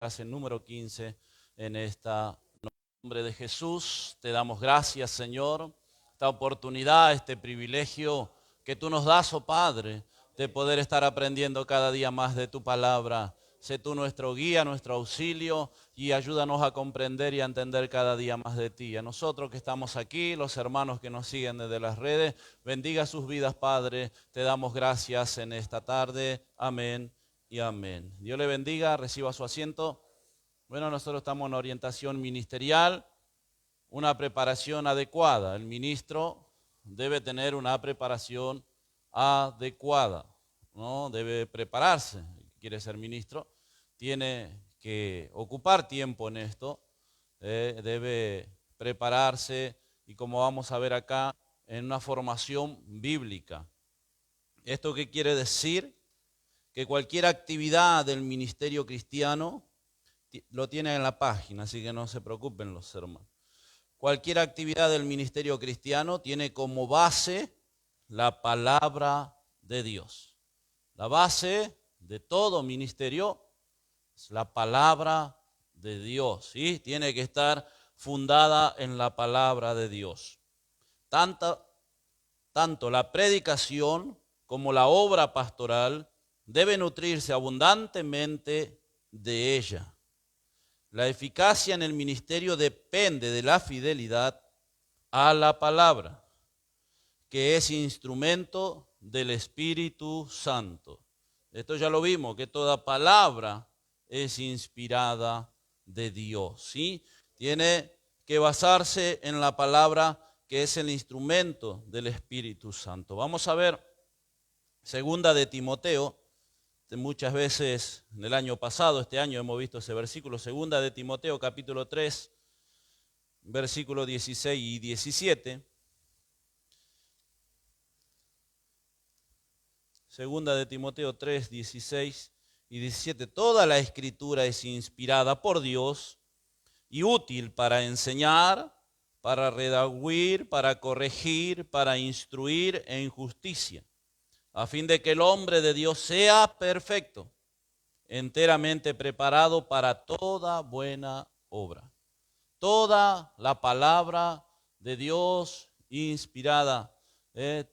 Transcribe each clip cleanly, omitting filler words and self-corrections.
clase número 15 en esta nombre de Jesús. Te damos gracias, Señor, esta oportunidad, este privilegio que tú nos das, oh Padre, de poder estar aprendiendo cada día más de tu palabra. Sé tú nuestro guía, nuestro auxilio y ayúdanos a comprender y a entender cada día más de ti. A nosotros que estamos aquí, los hermanos que nos siguen desde las redes, bendiga sus vidas, Padre. Te damos gracias en esta tarde. Amén y amén. Dios le bendiga, reciba su asiento. Bueno, nosotros estamos en orientación ministerial, una preparación adecuada. El ministro debe tener una preparación adecuada, ¿no? Debe prepararse. Quiere ser ministro, tiene que ocupar tiempo en esto, debe prepararse y, como vamos a ver acá, en una formación bíblica. ¿Esto qué quiere decir? Que cualquier actividad del ministerio cristiano lo tiene en la página, así que no se preocupen los hermanos. Cualquier actividad del ministerio cristiano tiene como base la palabra de Dios. La base de todo ministerio es la palabra de Dios, ¿sí? Tiene que estar fundada en la palabra de Dios. Tanto la predicación como la obra pastoral debe nutrirse abundantemente de ella. La eficacia en el ministerio depende de la fidelidad a la palabra, que es instrumento del Espíritu Santo. Esto ya lo vimos, que toda palabra es inspirada de Dios, ¿sí? Tiene que basarse en la palabra que es el instrumento del Espíritu Santo. Vamos a ver segunda de Timoteo. Muchas veces en el año pasado, este año hemos visto ese versículo, segunda de Timoteo capítulo 3, versículos 16 y 17. Segunda de Timoteo 3, 16 y 17. Toda la escritura es inspirada por Dios y útil para enseñar, para redarguir, para corregir, para instruir en justicia, a fin de que el hombre de Dios sea perfecto, enteramente preparado para toda buena obra. Toda la palabra de Dios inspirada,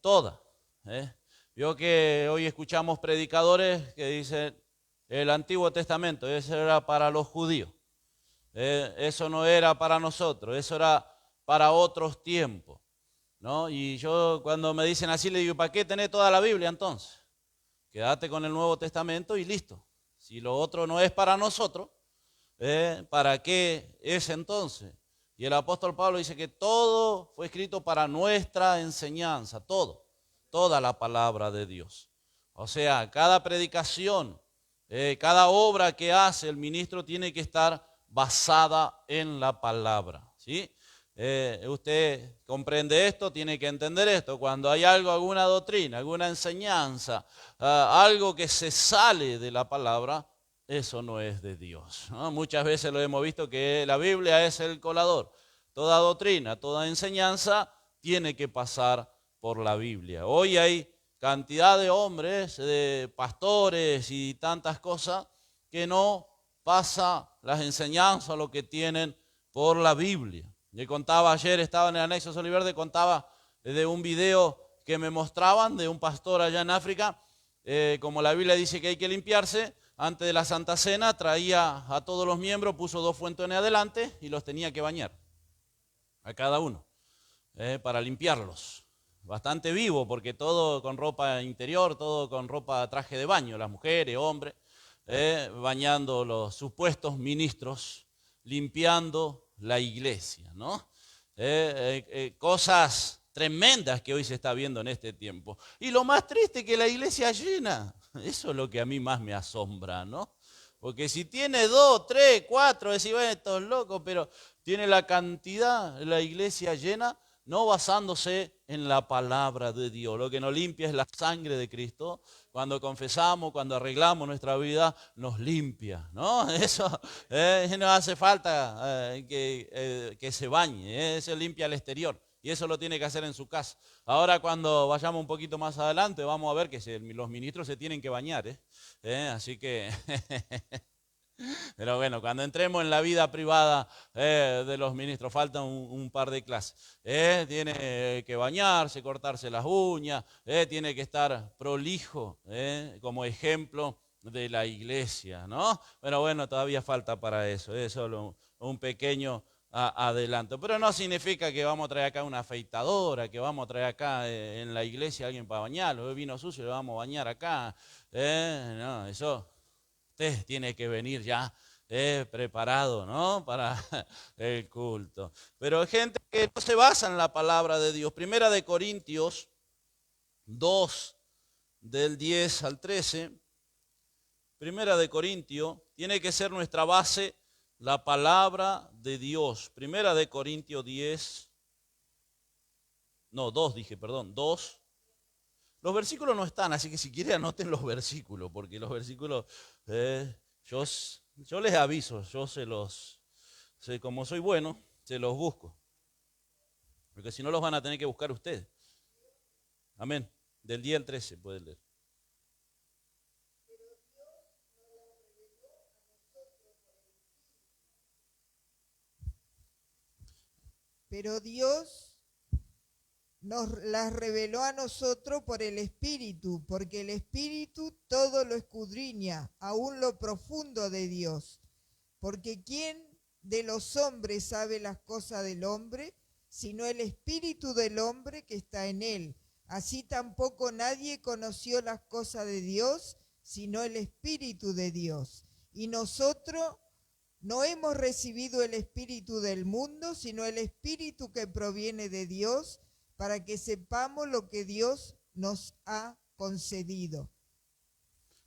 toda. Vio que hoy escuchamos predicadores que dicen el Antiguo Testamento, eso era para los judíos, eso no era para nosotros, eso era para otros tiempos, ¿no? Y yo cuando me dicen así le digo, ¿para qué tenés toda la Biblia entonces? Quédate con el Nuevo Testamento y listo. Si lo otro no es para nosotros, ¿para qué es entonces? Y el apóstol Pablo dice que todo fue escrito para nuestra enseñanza, toda la palabra de Dios. O sea, cada predicación, cada obra que hace el ministro tiene que estar basada en la palabra, ¿sí? Usted comprende esto, tiene que entender esto. Cuando hay algo, alguna doctrina, alguna enseñanza, algo que se sale de la palabra, eso no es de Dios, ¿no? Muchas veces lo hemos visto que la Biblia es el colador. Toda doctrina, toda enseñanza tiene que pasar por la Biblia. Hoy hay cantidad de hombres, de pastores y tantas cosas que no pasa las enseñanzas, lo que tienen por la Biblia. Le contaba ayer, estaba en el anexo Soliverde, contaba de un video que me mostraban de un pastor allá en África. Como la Biblia dice que hay que limpiarse, antes de la Santa Cena traía a todos los miembros, puso 2 fuentones adelante y los tenía que bañar, a cada uno, para limpiarlos. Bastante vivo, porque todo con ropa interior, todo con ropa, traje de baño, las mujeres, hombres, bañando los supuestos ministros, limpiando la iglesia, ¿no? Cosas tremendas que hoy se está viendo en este tiempo. Y lo más triste es que la iglesia llena. Eso es lo que a mí más me asombra, ¿no? Porque si tiene 2, 3, 4, decís, bueno, estos locos, pero tiene la cantidad, la iglesia llena, no basándose en la palabra de Dios. Lo que nos limpia es la sangre de Cristo. Cuando confesamos, cuando arreglamos nuestra vida, nos limpia, ¿no? Eso no hace falta que se bañe, eso limpia el exterior. Y eso lo tiene que hacer en su casa. Ahora cuando vayamos un poquito más adelante, vamos a ver que los ministros se tienen que bañar, así que Pero bueno, cuando entremos en la vida privada de los ministros, faltan un par de clases. Tiene que bañarse, cortarse las uñas, tiene que estar prolijo, como ejemplo de la iglesia, ¿no? Pero bueno, todavía falta para eso, es solo un pequeño adelanto. Pero no significa que vamos a traer acá una afeitadora, que vamos a traer acá en la iglesia a alguien para bañarlo, vino sucio, le vamos a bañar acá. No, eso usted tiene que venir ya preparado, ¿no? Para el culto. Pero hay gente que no se basa en la palabra de Dios. Primera de Corintios 2, del 10 al 13. Primera de Corintios, tiene que ser nuestra base la palabra de Dios. Primera de Corintios 10, no, 2 dije, perdón, 2. Los versículos no están, así que si quieren anoten los versículos, porque los versículos, yo les aviso, como soy bueno, se los busco. Porque si no los van a tener que buscar ustedes. Amén. Del 10 al 13 pueden leer. Pero Dios nos las reveló a nosotros por el Espíritu, porque el Espíritu todo lo escudriña, aún lo profundo de Dios. Porque ¿quién de los hombres sabe las cosas del hombre, sino el Espíritu del hombre que está en él? Así tampoco nadie conoció las cosas de Dios, sino el Espíritu de Dios. Y nosotros no hemos recibido el Espíritu del mundo, sino el Espíritu que proviene de Dios, para que sepamos lo que Dios nos ha concedido.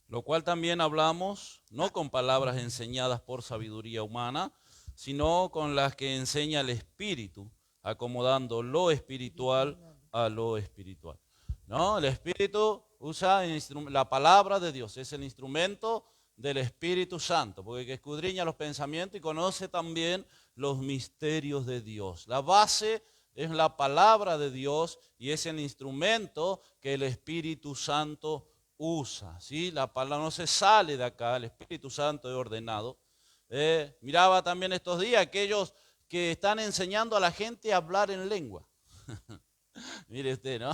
Lo cual también hablamos, no con palabras enseñadas por sabiduría humana, sino con las que enseña el Espíritu, acomodando lo espiritual a lo espiritual. ¿No? El Espíritu usa la palabra de Dios, es el instrumento del Espíritu Santo, porque que escudriña los pensamientos y conoce también los misterios de Dios. La base es la palabra de Dios y es el instrumento que el Espíritu Santo usa. ¿Sí? La palabra no se sale de acá, el Espíritu Santo es ordenado. Miraba también estos días aquellos que están enseñando a la gente a hablar en lengua. Mire usted, ¿no?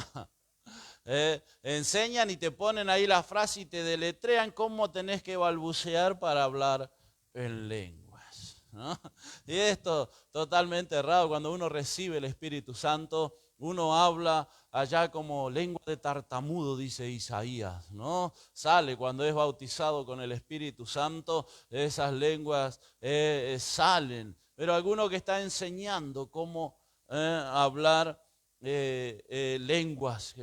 Enseñan y te ponen ahí la frase y te deletrean cómo tenés que balbucear para hablar en lenguas, ¿no? Y esto totalmente errado. Cuando uno recibe el Espíritu Santo, uno habla allá como lengua de tartamudo, dice Isaías, ¿no? Sale cuando es bautizado con el Espíritu Santo, esas lenguas salen. Pero alguno que está enseñando cómo hablar lenguas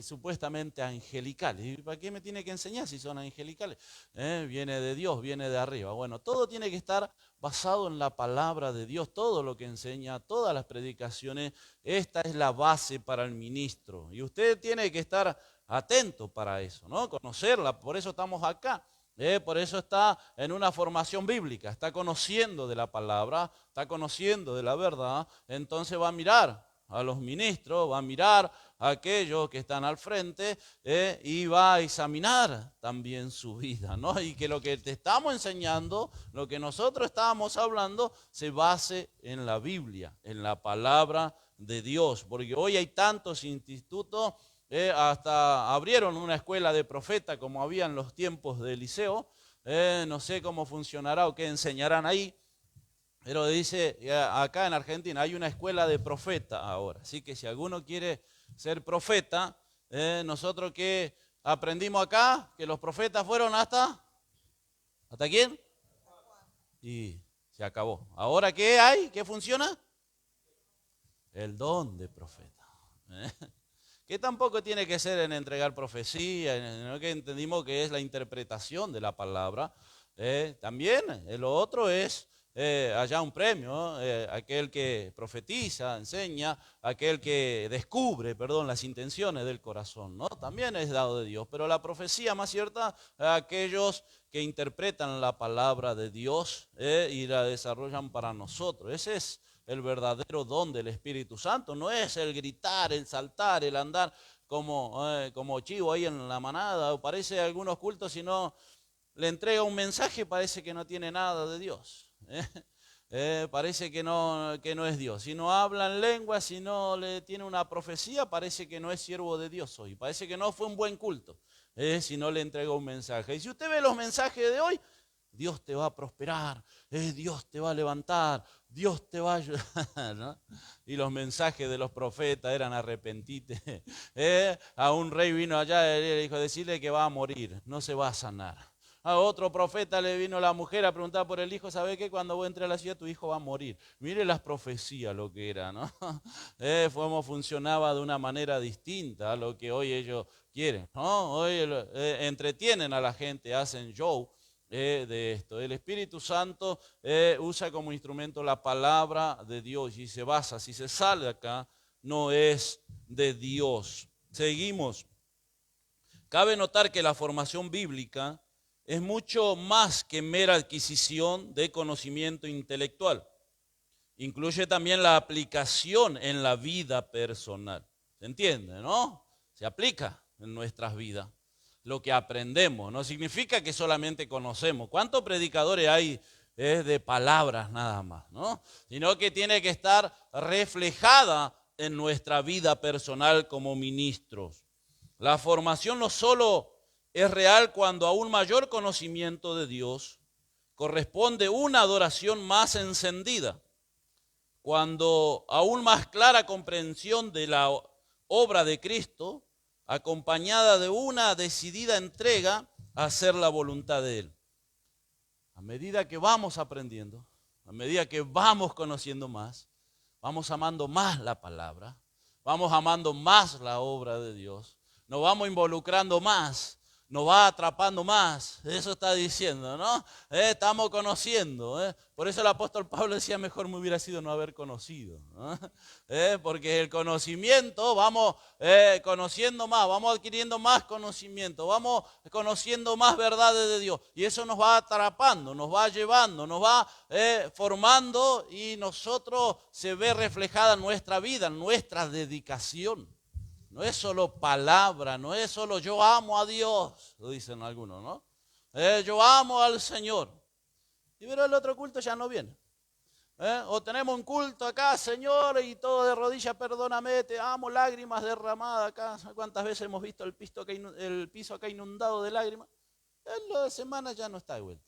supuestamente angelicales. ¿Y para qué me tiene que enseñar si son angelicales? Viene de Dios, viene de arriba. Bueno, todo tiene que estar basado en la palabra de Dios, todo lo que enseña, todas las predicaciones, esta es la base para el ministro. Y usted tiene que estar atento para eso, ¿no? Conocerla, por eso estamos acá. Por eso está en una formación bíblica, está conociendo de la palabra, está conociendo de la verdad, entonces va a mirar a los ministros, va a mirar a aquellos que están al frente y va a examinar también su vida, ¿no? Y que lo que te estamos enseñando, lo que nosotros estábamos hablando, se base en la Biblia, en la palabra de Dios, porque hoy hay tantos institutos, hasta abrieron una escuela de profeta como había en los tiempos de Eliseo, no sé cómo funcionará o qué enseñarán ahí. Pero dice, acá en Argentina hay una escuela de profeta ahora. Así que si alguno quiere ser profeta, nosotros que aprendimos acá, que los profetas fueron ¿hasta quién? Y se acabó. ¿Ahora qué hay? ¿Qué funciona? El don de profeta. Que tampoco tiene que ser en entregar profecía, sino que entendimos que es la interpretación de la palabra. También lo otro es allá un premio, ¿no? Aquel que profetiza, enseña, aquel que descubre, las intenciones del corazón, ¿no? También es dado de Dios, pero la profecía más cierta, aquellos que interpretan la palabra de Dios y la desarrollan para nosotros. Ese es el verdadero don del Espíritu Santo, no es el gritar, el saltar, el andar como chivo ahí en la manada, o parece algunos cultos, sino le entrega un mensaje, parece que no tiene nada de Dios. Parece que no es Dios. Si no habla en lengua, si no le tiene una profecía, parece que no es siervo de Dios hoy. Parece que no fue un buen culto, si no le entrega un mensaje. Y si usted ve los mensajes de hoy, Dios te va a prosperar, Dios te va a levantar, Dios te va a ayudar, ¿no? Y los mensajes de los profetas eran arrepentite. A un rey vino allá y le dijo, decirle que va a morir, no se va a sanar. A otro profeta le vino la mujer a preguntar por el hijo, ¿sabe qué? Cuando vos entres a la ciudad tu hijo va a morir. Mire las profecías lo que era, ¿no? Cómo funcionaba de una manera distinta a lo que hoy ellos quieren, ¿no? Hoy entretienen a la gente, hacen show de esto. El Espíritu Santo usa como instrumento la palabra de Dios y se basa, si se sale acá, no es de Dios. Seguimos. Cabe notar que la formación bíblica es mucho más que mera adquisición de conocimiento intelectual. Incluye también la aplicación en la vida personal. ¿Se entiende, no? Se aplica en nuestras vidas. Lo que aprendemos no significa que solamente conocemos. ¿Cuántos predicadores hay de palabras nada más, no? Sino que tiene que estar reflejada en nuestra vida personal como ministros. La formación no solo es real cuando a un mayor conocimiento de Dios corresponde una adoración más encendida, cuando a una más clara comprensión de la obra de Cristo, acompañada de una decidida entrega a hacer la voluntad de Él. A medida que vamos aprendiendo, a medida que vamos conociendo más, vamos amando más la palabra, vamos amando más la obra de Dios, nos vamos involucrando más, nos va atrapando más, eso está diciendo, ¿no? Estamos conociendo, por eso el apóstol Pablo decía, mejor me hubiera sido no haber conocido, ¿no? Porque el conocimiento, vamos conociendo más, vamos adquiriendo más conocimiento, vamos conociendo más verdades de Dios, y eso nos va atrapando, nos va llevando, nos va formando, y nosotros se ve reflejada en nuestra vida, en nuestra dedicación. No es solo palabra, no es solo yo amo a Dios, lo dicen algunos, ¿no? Yo amo al Señor. Y pero el otro culto ya no viene. O tenemos un culto acá, Señor, y todo de rodillas, perdóname, te amo, lágrimas derramadas acá. ¿Cuántas veces hemos visto el piso acá inundado de lágrimas? En las semanas ya no está de vuelta.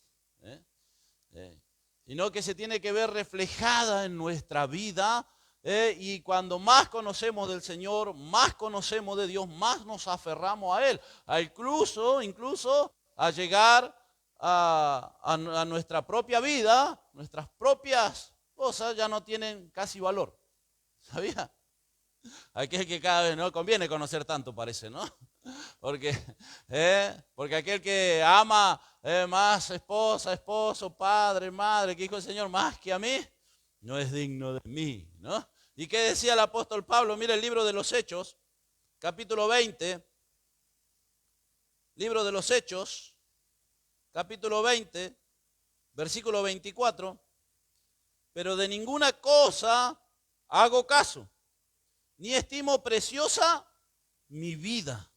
Sino que se tiene que ver reflejada en nuestra vida. Y cuando más conocemos del Señor, más conocemos de Dios, más nos aferramos a Él, incluso a llegar a nuestra propia vida, nuestras propias cosas ya no tienen casi valor. ¿Sabía? Aquel que cada vez no conviene conocer tanto, parece, ¿no? Porque aquel que ama más esposa, esposo, padre, madre, que hijo del Señor, más que a mí, no es digno de mí, ¿no? ¿Y qué decía el apóstol Pablo? Mira el libro de los Hechos, capítulo 20, libro de los Hechos, capítulo 20, versículo 24, pero de ninguna cosa hago caso, ni estimo preciosa mi vida.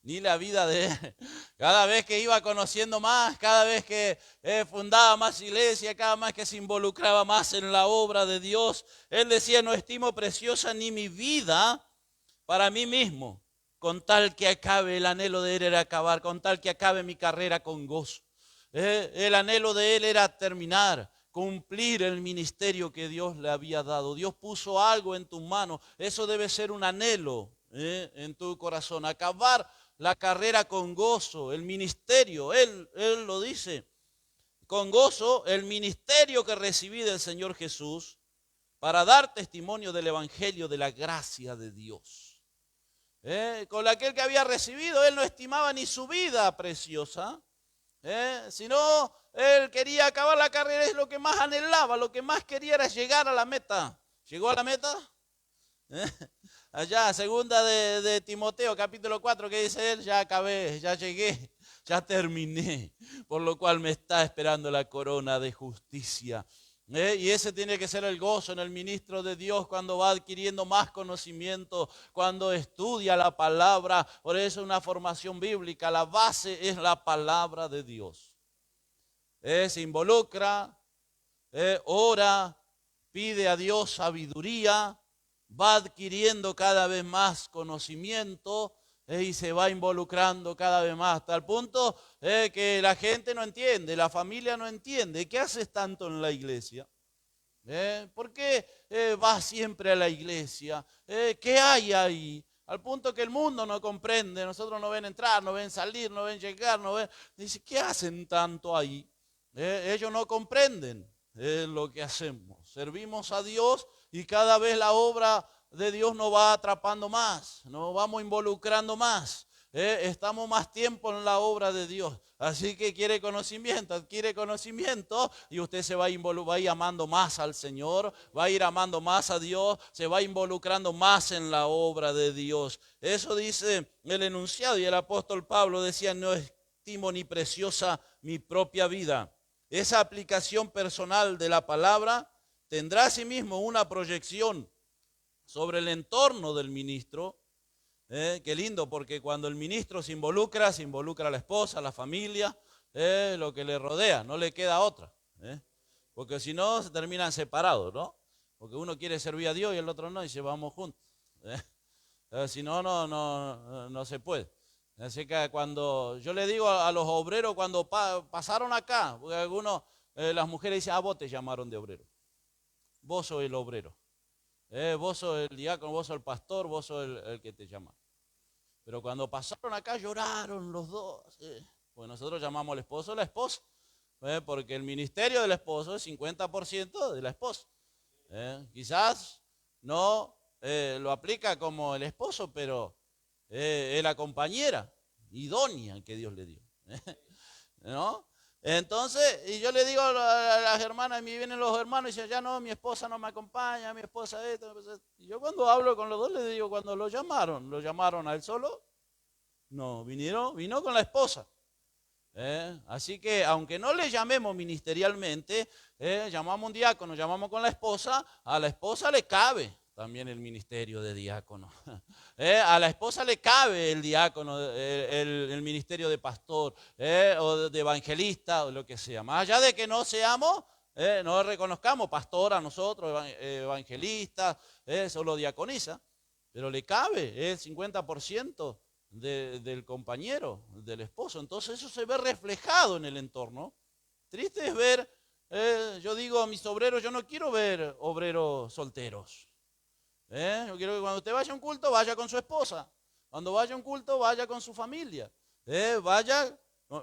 Ni la vida de él. Cada vez que iba conociendo más, cada vez que fundaba más iglesia, cada vez que se involucraba más en la obra de Dios, él decía, no estimo preciosa ni mi vida para mí mismo, con tal que acabe, el anhelo de él era acabar, con tal que acabe mi carrera con gozo. El anhelo de él era terminar, cumplir el ministerio que Dios le había dado. Dios puso algo en tus manos, eso debe ser un anhelo en tu corazón, acabar la carrera con gozo, el ministerio, él lo dice, con gozo, el ministerio que recibí del Señor Jesús para dar testimonio del evangelio de la gracia de Dios. Con aquel que había recibido, él no estimaba ni su vida preciosa, sino él quería acabar la carrera, es lo que más anhelaba, lo que más quería era llegar a la meta. ¿Llegó a la meta? Allá, segunda de Timoteo, capítulo 4, que dice él, ya acabé, ya llegué, ya terminé, por lo cual me está esperando la corona de justicia, Y ese tiene que ser el gozo en el ministro de Dios cuando va adquiriendo más conocimiento, cuando estudia la palabra. Por eso una formación bíblica, la base es la palabra de Dios. Se involucra, ora, pide a Dios sabiduría, va adquiriendo cada vez más conocimiento y se va involucrando cada vez más, hasta el punto que la gente no entiende, la familia no entiende. ¿Qué haces tanto en la iglesia? ¿Por qué vas siempre a la iglesia? ¿Qué hay ahí? Al punto que el mundo no comprende, nosotros no ven entrar, no ven salir, no ven llegar, no ven... Dice, ¿qué hacen tanto ahí? Ellos no comprenden lo que hacemos. Servimos a Dios y cada vez la obra de Dios nos va atrapando más, nos vamos involucrando más. Estamos más tiempo en la obra de Dios. Así que quiere conocimiento, adquiere conocimiento y usted se va a ir amando más al Señor, va a ir amando más a Dios, se va involucrando más en la obra de Dios. Eso dice el enunciado, y el apóstol Pablo decía, no estimo ni preciosa mi propia vida. Esa aplicación personal de la palabra tendrá asimismo una proyección sobre el entorno del ministro. Qué lindo, porque cuando el ministro se involucra la esposa, la familia, lo que le rodea, no le queda otra. Porque si no, se terminan separados, ¿no? Porque uno quiere servir a Dios y el otro no, y se vamos juntos. Si no, no se puede. Así que cuando yo le digo a los obreros, cuando pasaron acá, porque algunos, las mujeres dicen, vos te llamaron de obrero. Vos sos el obrero. Vos sos el diácono, vos sos el pastor, vos sos el que te llama. Pero cuando pasaron acá lloraron los dos. Pues nosotros llamamos al esposo la esposa. Porque el ministerio del esposo es 50% de la esposa. Quizás no lo aplica como el esposo, pero es la compañera idónea que Dios le dio. ¿No? Entonces, y yo le digo a las hermanas, y me vienen los hermanos y dicen, ya no, mi esposa no me acompaña, mi esposa esto. Y yo cuando hablo con los dos les digo, cuando lo llamaron a él solo, no, vino con la esposa. Así que aunque no le llamemos ministerialmente, llamamos un diácono, llamamos con la esposa, a la esposa le cabe también el ministerio de diácono. A la esposa le cabe el diácono, el ministerio de pastor, o de evangelista, o lo que sea. Más allá de que no seamos, no reconozcamos pastor a nosotros, evangelista, solo diaconisa, pero le cabe el 50% del compañero, del esposo. Entonces eso se ve reflejado en el entorno. Triste es ver, yo digo a mis obreros, yo no quiero ver obreros solteros. Yo quiero que cuando usted vaya a un culto, vaya con su esposa. Cuando vaya a un culto, vaya con su familia. Vaya,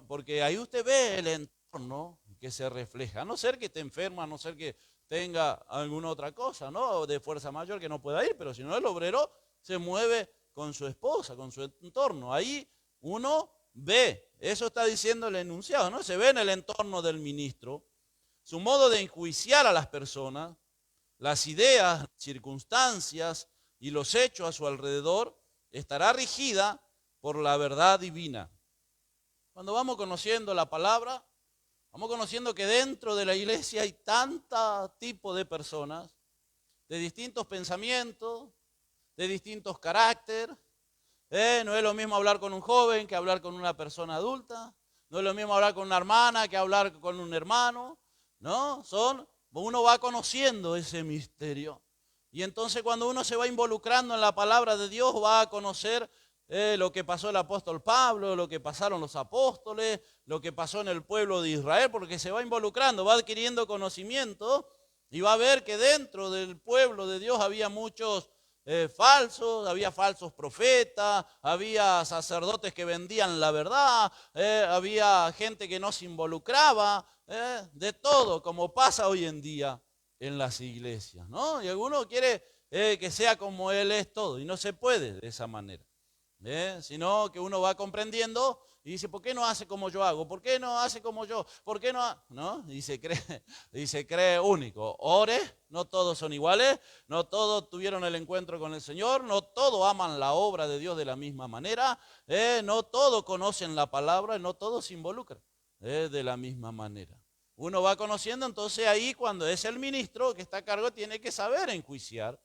porque ahí usted ve el entorno que se refleja. A no ser que esté enferma, a no ser que tenga alguna otra cosa, ¿no? De fuerza mayor que no pueda ir, pero si no, el obrero se mueve con su esposa, con su entorno. Ahí uno ve, eso está diciendo el enunciado, ¿no? Se ve en el entorno del ministro, su modo de enjuiciar a las personas, las ideas, circunstancias y los hechos a su alrededor estará regida por la verdad divina. Cuando vamos conociendo la palabra, vamos conociendo que dentro de la iglesia hay tanto tipo de personas, de distintos pensamientos, de distintos caracteres. No es lo mismo hablar con un joven que hablar con una persona adulta. No es lo mismo hablar con una hermana que hablar con un hermano. ¿No? Uno va conociendo ese misterio. Y entonces cuando uno se va involucrando en la palabra de Dios, va a conocer lo que pasó el apóstol Pablo, lo que pasaron los apóstoles, lo que pasó en el pueblo de Israel, porque se va involucrando, va adquiriendo conocimiento y va a ver que dentro del pueblo de Dios había muchos falsos, había falsos profetas, había sacerdotes que vendían la verdad, había gente que no se involucraba, de todo, como pasa hoy en día en las iglesias, ¿no? Y alguno quiere que sea como él es todo, y no se puede de esa manera, sino que uno va comprendiendo y dice, ¿por qué no hace como yo hago? ¿Por qué no hace como yo? ¿Por qué no? ¿No? Y se cree único. Ore, no todos son iguales, no todos tuvieron el encuentro con el Señor, no todos aman la obra de Dios de la misma manera, no todos conocen la palabra, no todos se involucran de la misma manera. Uno va conociendo, entonces ahí cuando es el ministro que está a cargo tiene que saber enjuiciar.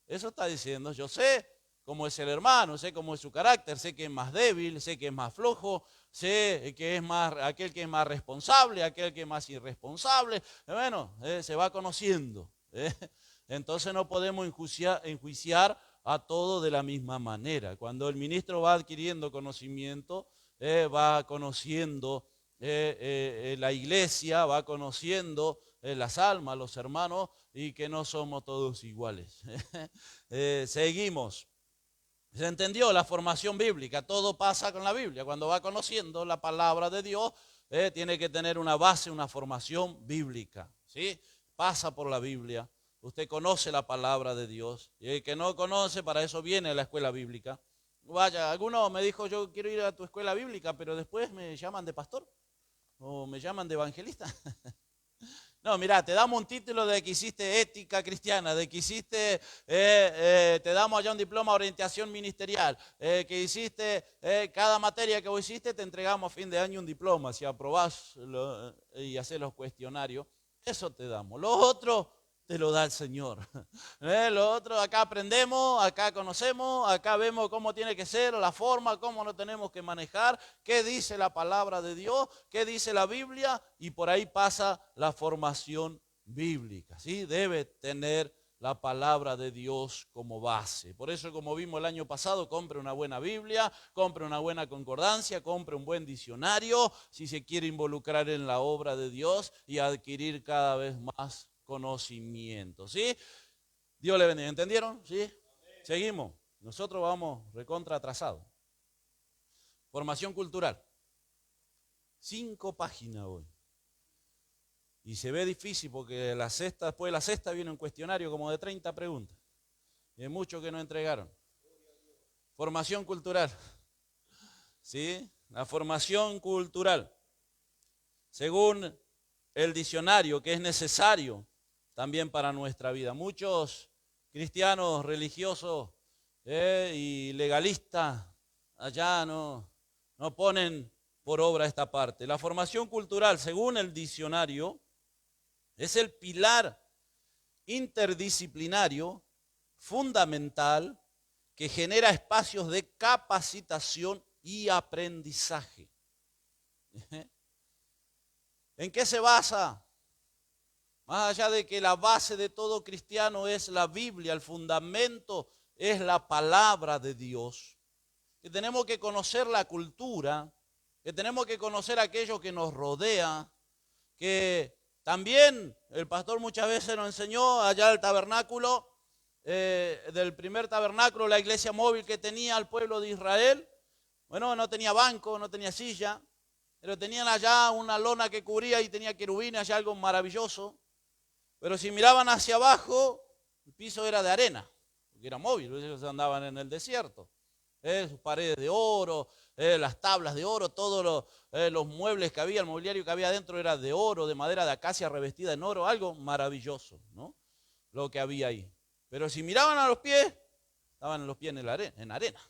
Eso está diciendo, yo sé cómo es el hermano, sé cómo es su carácter, sé que es más débil, sé que es más flojo, sé que es más aquel que es más responsable, aquel que es más irresponsable. Bueno, se va conociendo. Entonces no podemos enjuiciar a todo de la misma manera. Cuando el ministro va adquiriendo conocimiento, va conociendo la iglesia, va conociendo las almas, los hermanos, y que no somos todos iguales. Seguimos. ¿Se entendió la formación bíblica? Todo pasa con la Biblia. Cuando va conociendo la palabra de Dios, tiene que tener una base, una formación bíblica. ¿Sí? Pasa por la Biblia. Usted conoce la palabra de Dios. Y el que no conoce, para eso viene a la escuela bíblica. Vaya, alguno me dijo, yo quiero ir a tu escuela bíblica, pero después me llaman de pastor o me llaman de evangelista. No, mira, te damos un título de que hiciste ética cristiana, de que hiciste, te damos allá un diploma de orientación ministerial, que hiciste, cada materia que vos hiciste, te entregamos a fin de año un diploma, si aprobás y haces los cuestionarios, eso te damos. Lo otro te lo da el Señor. Lo otro, acá aprendemos, acá conocemos, acá vemos cómo tiene que ser, la forma, cómo lo tenemos que manejar, qué dice la palabra de Dios, qué dice la Biblia, y por ahí pasa la formación bíblica. ¿Sí? Debe tener la palabra de Dios como base. Por eso, como vimos el año pasado, compre una buena Biblia, compre una buena concordancia, compre un buen diccionario, si se quiere involucrar en la obra de Dios y adquirir cada vez más conocimiento. ¿Sí? Dios le bendiga. ¿Entendieron? ¿Sí? Seguimos. Nosotros vamos recontra atrasados. Formación cultural. 5 páginas hoy. Y se ve difícil porque después de la sexta viene un cuestionario como de 30 preguntas. Y hay muchos que no entregaron. Formación cultural. ¿Sí? La formación cultural. Según el diccionario, que es necesario también para nuestra vida. Muchos cristianos religiosos y legalistas allá no ponen por obra esta parte. La formación cultural, según el diccionario, es el pilar interdisciplinario fundamental que genera espacios de capacitación y aprendizaje. ¿En qué se basa? Más allá de que la base de todo cristiano es la Biblia, el fundamento es la palabra de Dios. Que tenemos que conocer la cultura, que tenemos que conocer aquello que nos rodea, que también el pastor muchas veces nos enseñó allá el tabernáculo, del primer tabernáculo, la iglesia móvil que tenía el pueblo de Israel. Bueno, no tenía banco, no tenía silla, pero tenían allá una lona que cubría y tenía querubines, allá algo maravilloso. Pero si miraban hacia abajo, el piso era de arena, porque era móvil, ellos andaban en el desierto. Sus paredes de oro, las tablas de oro, todos los muebles que había, el mobiliario que había adentro era de oro, de madera de acacia revestida en oro, algo maravilloso, ¿no? Lo que había ahí. Pero si miraban a los pies, estaban los pies en arena.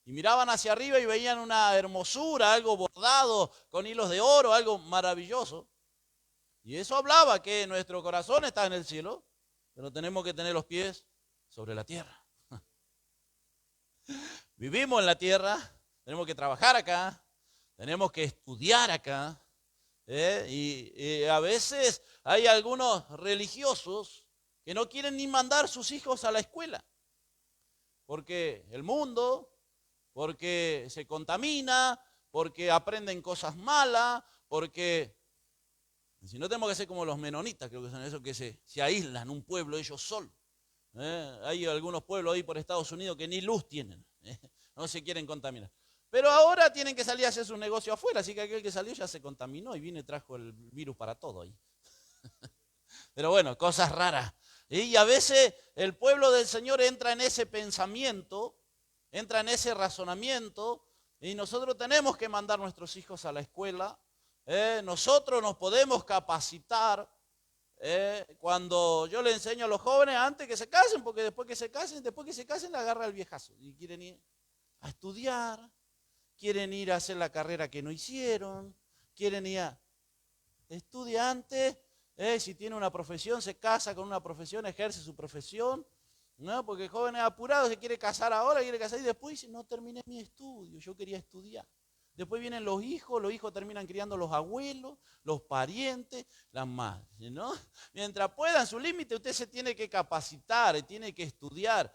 Y miraban hacia arriba y veían una hermosura, algo bordado con hilos de oro, algo maravilloso. Y eso hablaba que nuestro corazón está en el cielo, pero tenemos que tener los pies sobre la tierra. Vivimos en la tierra, tenemos que trabajar acá, tenemos que estudiar acá. Y a veces hay algunos religiosos que no quieren ni mandar sus hijos a la escuela, porque el mundo, porque se contamina, porque aprenden cosas malas, porque... Si no, tenemos que ser como los menonitas, creo que son esos que se aíslan, un pueblo ellos solos. Hay algunos pueblos ahí por Estados Unidos que ni luz tienen, no se quieren contaminar. Pero ahora tienen que salir a hacer su negocio afuera, así que aquel que salió ya se contaminó y vino y trajo el virus para todo ahí. Pero bueno, cosas raras. Y a veces el pueblo del Señor entra en ese pensamiento, entra en ese razonamiento, y nosotros tenemos que mandar a nuestros hijos a la escuela. Nosotros nos podemos capacitar cuando yo le enseño a los jóvenes antes que se casen, porque después que se casen le agarra el viejazo y quieren ir a estudiar, quieren ir a hacer la carrera que no hicieron, quieren ir a... estudie antes. Si tiene una profesión, se casa con una profesión, ejerce su profesión. No, porque el joven es apurado, se quiere casar ahora, quiere casar y después dice, no terminé mi estudio, yo quería estudiar. Después vienen los hijos terminan criando los abuelos, los parientes, las madres, ¿no? Mientras puedan su límite, usted se tiene que capacitar, tiene que estudiar,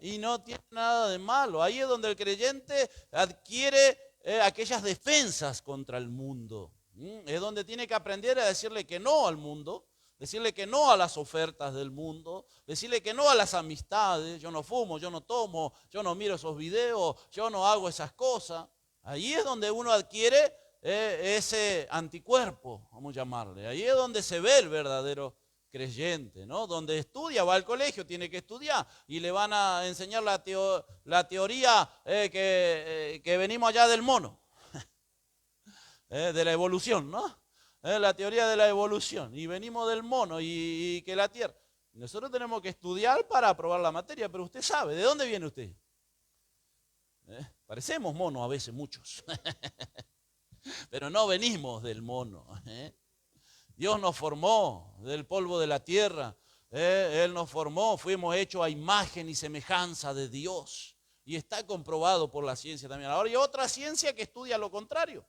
y no tiene nada de malo. Ahí es donde el creyente adquiere aquellas defensas contra el mundo. Es donde tiene que aprender a decirle que no al mundo, decirle que no a las ofertas del mundo, decirle que no a las amistades. Yo no fumo, yo no tomo, yo no miro esos videos, yo no hago esas cosas. Ahí es donde uno adquiere ese anticuerpo, vamos a llamarle. Ahí es donde se ve el verdadero creyente, ¿no? Donde estudia, va al colegio, tiene que estudiar y le van a enseñar la teoría que venimos allá del mono, de la evolución, ¿no? La teoría de la evolución, y venimos del mono y que la tierra. Nosotros tenemos que estudiar para aprobar la materia, pero usted sabe, ¿de dónde viene usted? Parecemos monos a veces, muchos, pero no venimos del mono. Dios nos formó del polvo de la tierra, Él nos formó, fuimos hechos a imagen y semejanza de Dios, y está comprobado por la ciencia también. Ahora hay otra ciencia que estudia lo contrario,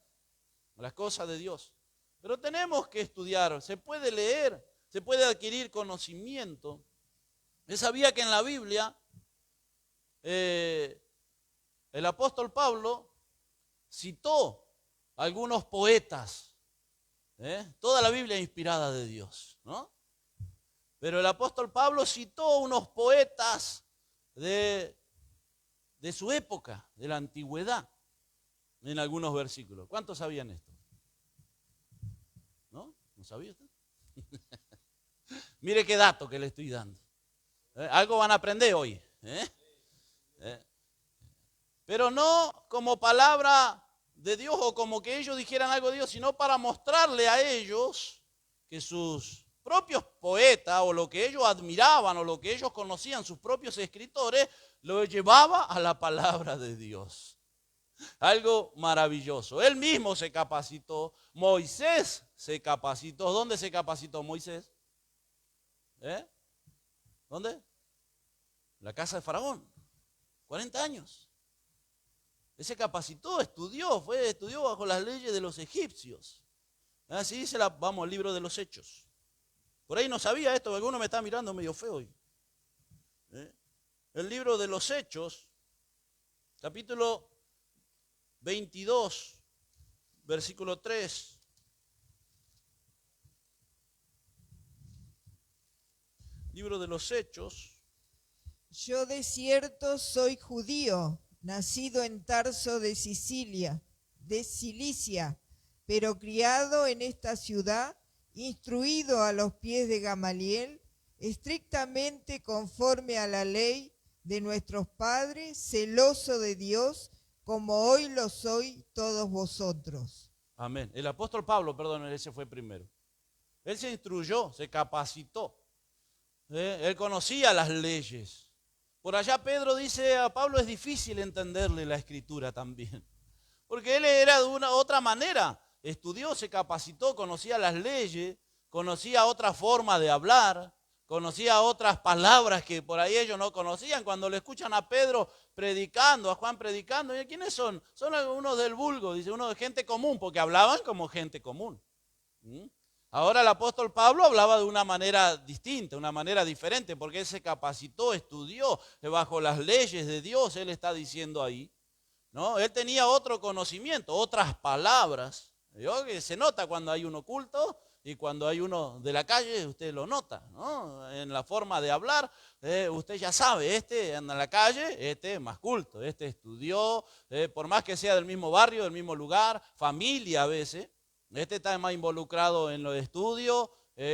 las cosas de Dios. Pero tenemos que estudiar, se puede leer, se puede adquirir conocimiento. Yo sabía que en la Biblia el apóstol Pablo citó a algunos poetas. Toda la Biblia es inspirada de Dios, ¿no? Pero el apóstol Pablo citó unos poetas de su época, de la antigüedad, en algunos versículos. ¿Cuántos sabían esto? ¿No? ¿No sabía usted? Mire qué dato que le estoy dando. Algo van a aprender hoy. Pero no como palabra de Dios o como que ellos dijeran algo de Dios, sino para mostrarle a ellos que sus propios poetas o lo que ellos admiraban o lo que ellos conocían, sus propios escritores, lo llevaba a la palabra de Dios. Algo maravilloso. Él mismo se capacitó, Moisés se capacitó. ¿Dónde se capacitó Moisés? ¿Dónde? La casa de Faraón. 40 años. Él se capacitó, estudió bajo las leyes de los egipcios. Así dice, vamos al libro de los Hechos. Por ahí no sabía esto, alguno me está mirando medio feo hoy. El libro de los Hechos, capítulo 22, versículo 3. Libro de los Hechos. Yo de cierto soy judío, nacido en Tarso de Cilicia, pero criado en esta ciudad, instruido a los pies de Gamaliel, estrictamente conforme a la ley de nuestros padres, celoso de Dios, como hoy lo soy todos vosotros. Amén. El apóstol Pablo, perdón, ese fue primero. Él se instruyó, se capacitó. Él conocía las leyes. Por allá Pedro dice a Pablo es difícil entenderle la escritura también. Porque él era de una otra manera. Estudió, se capacitó, conocía las leyes, conocía otra forma de hablar, conocía otras palabras que por ahí ellos no conocían. Cuando le escuchan a Pedro predicando, a Juan predicando, ¿y quiénes son? Son algunos del vulgo, dice uno de gente común, porque hablaban como gente común. Ahora el apóstol Pablo hablaba de una manera distinta, una manera diferente, porque él se capacitó, estudió bajo las leyes de Dios, él está diciendo ahí, ¿no? Él tenía otro conocimiento, otras palabras. Que se nota cuando hay uno culto y cuando hay uno de la calle, usted lo nota, ¿no? En la forma de hablar, usted ya sabe, este anda en la calle, este es más culto, este estudió, por más que sea del mismo barrio, del mismo lugar, familia a veces. Este está más involucrado en los estudios,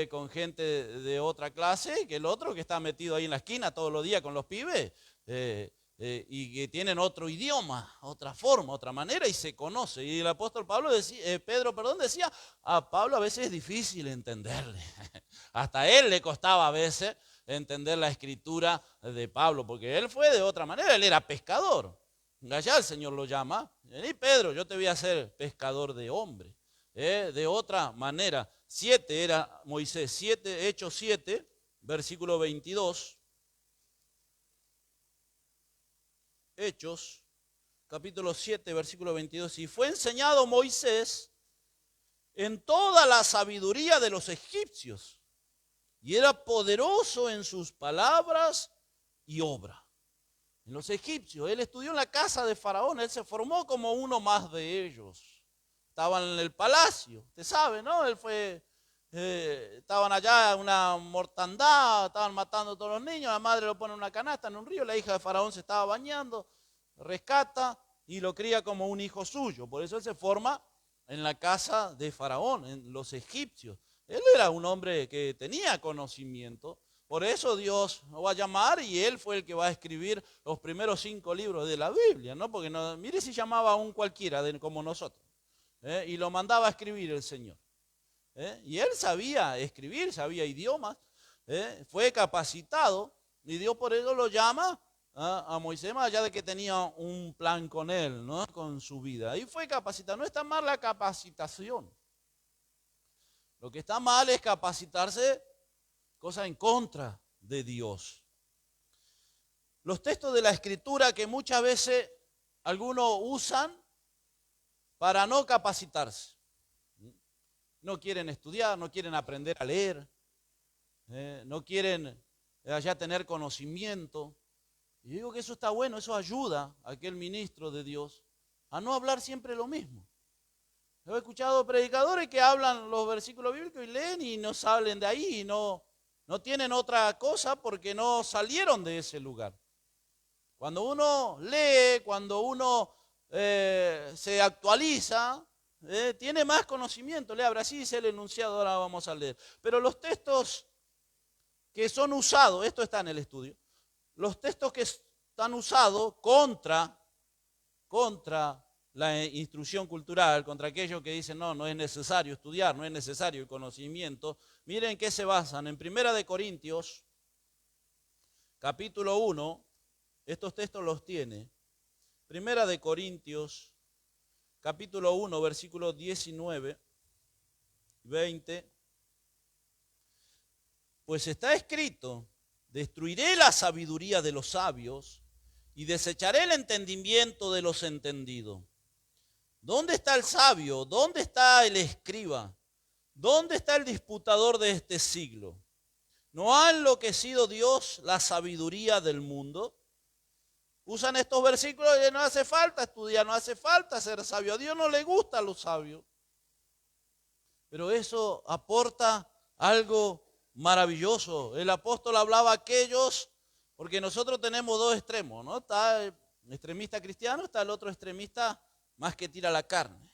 con gente de otra clase, que el otro que está metido ahí en la esquina todos los días con los pibes, y que tienen otro idioma, otra forma, otra manera, y se conoce. Y el apóstol Pedro decía, a Pablo a veces es difícil entenderle. Hasta a él le costaba a veces entender la escritura de Pablo, porque él fue de otra manera, él era pescador. Allá el Señor lo llama, vení Pedro, yo te voy a hacer pescador de hombres. de otra manera. 7 era Moisés, 7, Hechos 7, versículo 22. Hechos, capítulo 7, versículo 22. Y fue enseñado Moisés en toda la sabiduría de los egipcios, y era poderoso en sus palabras y obra. En los egipcios, él estudió en la casa de Faraón, él se formó como uno más de ellos. Estaban en el palacio, usted sabe, ¿no? Estaban allá en una mortandad, estaban matando a todos los niños, la madre lo pone en una canasta, en un río, la hija de Faraón se estaba bañando, rescata y lo cría como un hijo suyo. Por eso él se forma en la casa de Faraón, en los egipcios. Él era un hombre que tenía conocimiento, por eso Dios lo va a llamar y él fue el que va a escribir los primeros 5 libros de la Biblia, ¿no? Porque no, mire si llamaba a un cualquiera como nosotros, y lo mandaba a escribir el Señor. Y él sabía escribir, sabía idiomas, fue capacitado y Dios por eso lo llama a Moisés, más allá de que tenía un plan con él, ¿no? Con su vida. Y fue capacitado. No está mal la capacitación. Lo que está mal es capacitarse cosa en contra de Dios. Los textos de la Escritura que muchas veces algunos usan para no capacitarse. No quieren estudiar, no quieren aprender a leer, no quieren ya tener conocimiento. Y digo que eso está bueno, eso ayuda a aquel ministro de Dios a no hablar siempre lo mismo. He escuchado predicadores que hablan los versículos bíblicos y leen y no salen de ahí y no tienen otra cosa porque no salieron de ese lugar. Cuando uno lee, cuando uno se actualiza, tiene más conocimiento. Lea, así dice el enunciado, ahora vamos a leer. Pero los textos que son usados, esto está en el estudio, los textos que están usados contra la instrucción cultural, contra aquellos que dicen no es necesario estudiar, no es necesario el conocimiento, miren en qué se basan. En 1 Corintios, capítulo 1, estos textos los tiene. 1 Corintios, capítulo 1, versículos 19, 20. Pues está escrito, destruiré la sabiduría de los sabios y desecharé el entendimiento de los entendidos. ¿Dónde está el sabio? ¿Dónde está el escriba? ¿Dónde está el disputador de este siglo? ¿No ha enloquecido Dios la sabiduría del mundo? Usan estos versículos y no hace falta estudiar, no hace falta ser sabio. A Dios no le gusta a los sabios. Pero eso aporta algo maravilloso. El apóstol hablaba a aquellos, porque nosotros tenemos 2 extremos, ¿no? Está el extremista cristiano, está el otro extremista más que tira la carne.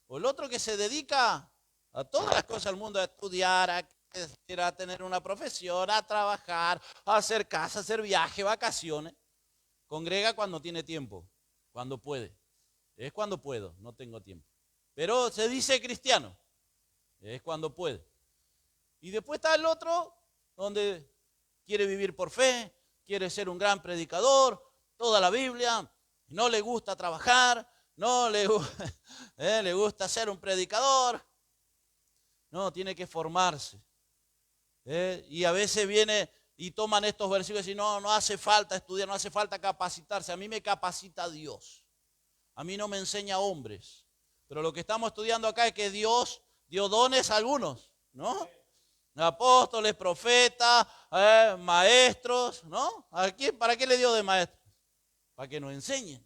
O el otro que se dedica a todas las cosas del mundo, a estudiar, a tener una profesión, a trabajar, a hacer casa, a hacer viaje, vacaciones. Congrega cuando tiene tiempo, cuando puede. Es cuando puedo, no tengo tiempo. Pero se dice cristiano, es cuando puede. Y después está el otro, donde quiere vivir por fe, quiere ser un gran predicador, toda la Biblia, no le gusta trabajar, no le gusta ser un predicador. No, tiene que formarse. Y a veces viene y toman estos versículos y dicen, no hace falta estudiar, no hace falta capacitarse. A mí me capacita Dios. A mí no me enseña hombres. Pero lo que estamos estudiando acá es que Dios dio dones a algunos, ¿no? Apóstoles, profetas, maestros, ¿no? ¿Para qué le dio de maestros? Para que nos enseñen.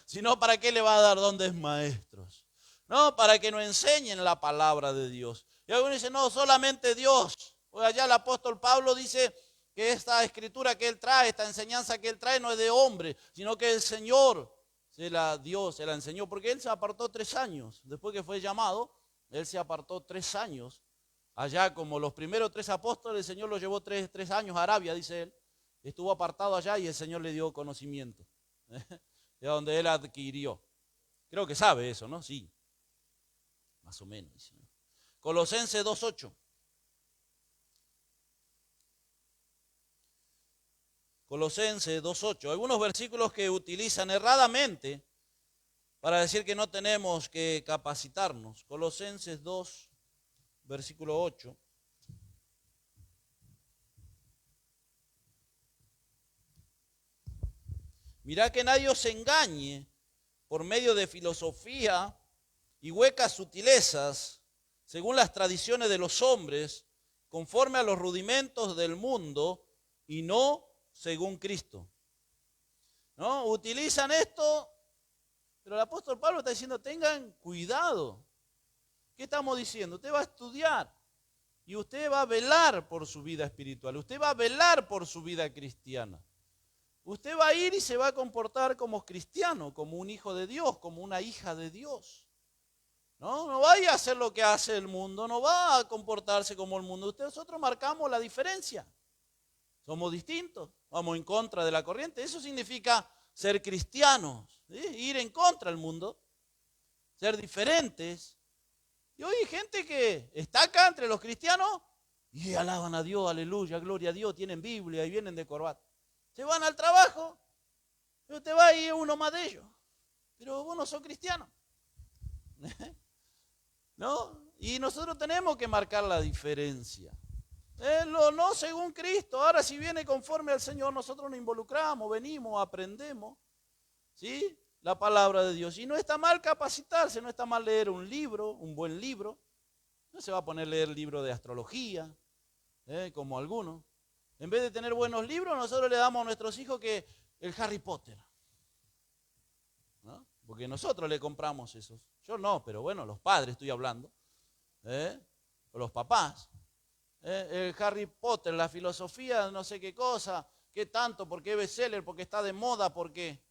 Si no, ¿para qué le va a dar dones maestros? No, para que nos enseñen la palabra de Dios. Y algunos dicen, no, solamente Dios. Pues allá el apóstol Pablo dice que esta escritura que él trae, esta enseñanza que él trae no es de hombre, sino que el Señor se la dio, se la enseñó, porque él se apartó 3 años. Después que fue llamado, él se apartó 3 años. Allá como los primeros 3 apóstoles, el Señor los llevó 3 años a Arabia, dice él. Estuvo apartado allá y el Señor le dio conocimiento. De donde él adquirió. Creo que sabe eso, ¿no? Sí. Más o menos. Colosenses 2:8. Colosenses 2:8. Algunos versículos que utilizan erradamente para decir que no tenemos que capacitarnos. Colosenses 2, versículo 8. Mirá que nadie os engañe por medio de filosofía y huecas sutilezas, según las tradiciones de los hombres, conforme a los rudimentos del mundo y no según Cristo. ¿No? Utilizan esto, pero el apóstol Pablo está diciendo, tengan cuidado. ¿Qué estamos diciendo? Usted va a estudiar y usted va a velar por su vida espiritual, usted va a velar por su vida cristiana. Usted va a ir y se va a comportar como cristiano, como un hijo de Dios, como una hija de Dios. No vaya a hacer lo que hace el mundo, no va a comportarse como el mundo. Nosotros marcamos la diferencia. Somos distintos, vamos en contra de la corriente. Eso significa ser cristianos, ¿sí? Ir en contra del mundo, ser diferentes. Y hoy hay gente que está acá entre los cristianos y alaban a Dios, aleluya, gloria a Dios, tienen Biblia y vienen de corbata. Se van al trabajo, y usted va y es uno más de ellos. Pero vos no sos cristiano. ¿No? Y nosotros tenemos que marcar la diferencia. No según Cristo. Ahora si viene conforme al Señor, nosotros nos involucramos, venimos, aprendemos, ¿sí? La palabra de Dios. Y no está mal capacitarse, no está mal leer un libro, un buen libro. No se va a poner a leer libros de astrología, como algunos. En vez de tener buenos libros, nosotros le damos a nuestros hijos que el Harry Potter, ¿no? Porque nosotros le compramos esos. Yo no, pero bueno, los padres estoy hablando, o los papás. El Harry Potter, la filosofía, no sé qué cosa, qué tanto, porque es bestseller, porque está de moda, porque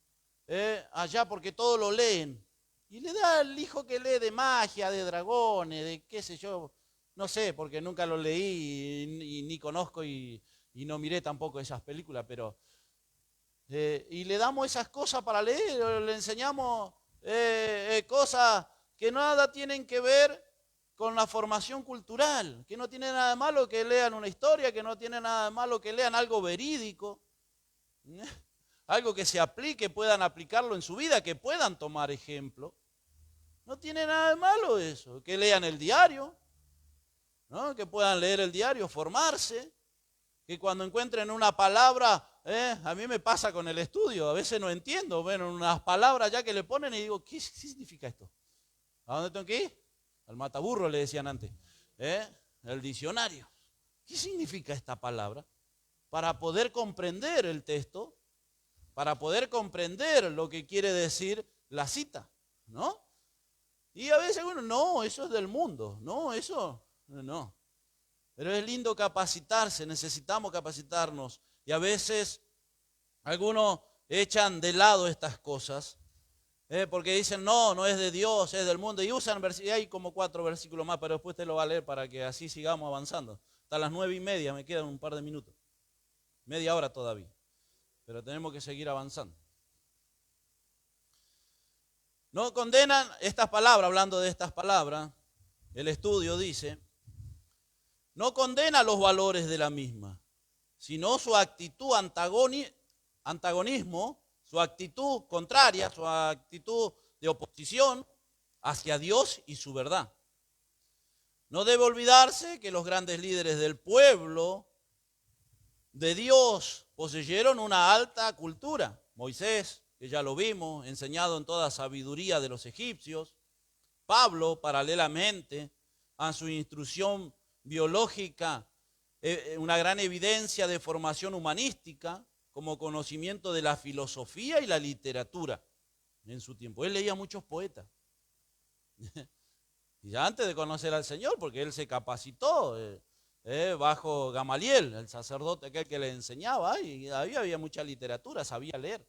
allá, porque todos lo leen. Y le da al hijo que lee de magia, de dragones, de qué sé yo, no sé, porque nunca lo leí y ni conozco y no miré tampoco esas películas, pero y le damos esas cosas para leer, le enseñamos cosas que nada tienen que ver con la formación cultural, que no tiene nada de malo que lean una historia, que no tiene nada de malo que lean algo verídico, algo que se aplique, puedan aplicarlo en su vida, que puedan tomar ejemplo. No tiene nada de malo eso, que lean el diario, ¿no? Que puedan leer el diario, formarse. Que cuando encuentren una palabra, a mí me pasa con el estudio, a veces no entiendo, bueno, unas palabras ya que le ponen y digo, ¿qué significa esto? ¿A dónde tengo que ir? Al mataburro le decían antes, el diccionario. ¿Qué significa esta palabra? Para poder comprender el texto, para poder comprender lo que quiere decir la cita, ¿no? Y a veces, bueno, no, eso es del mundo, no, eso, no. Pero es lindo capacitarse, necesitamos capacitarnos. Y a veces algunos echan de lado estas cosas, porque dicen, no es de Dios, es del mundo. Y usan, y hay como 4 versículos más, pero después te lo va a leer para que así sigamos avanzando. Hasta las 9:30, me quedan un par de minutos. Media hora todavía. Pero tenemos que seguir avanzando. No condenan estas palabras, hablando de estas palabras, el estudio dice, no condena los valores de la misma, sino su actitud antagonismo, su actitud contraria, su actitud de oposición hacia Dios y su verdad. No debe olvidarse que los grandes líderes del pueblo de Dios poseyeron una alta cultura. Moisés, que ya lo vimos, enseñado en toda sabiduría de los egipcios. Pablo, paralelamente a su instrucción biológica, una gran evidencia de formación humanística como conocimiento de la filosofía y la literatura en su tiempo. Él leía muchos poetas. Y ya antes de conocer al Señor, porque él se capacitó bajo Gamaliel, el sacerdote aquel que le enseñaba, y había mucha literatura, sabía leer.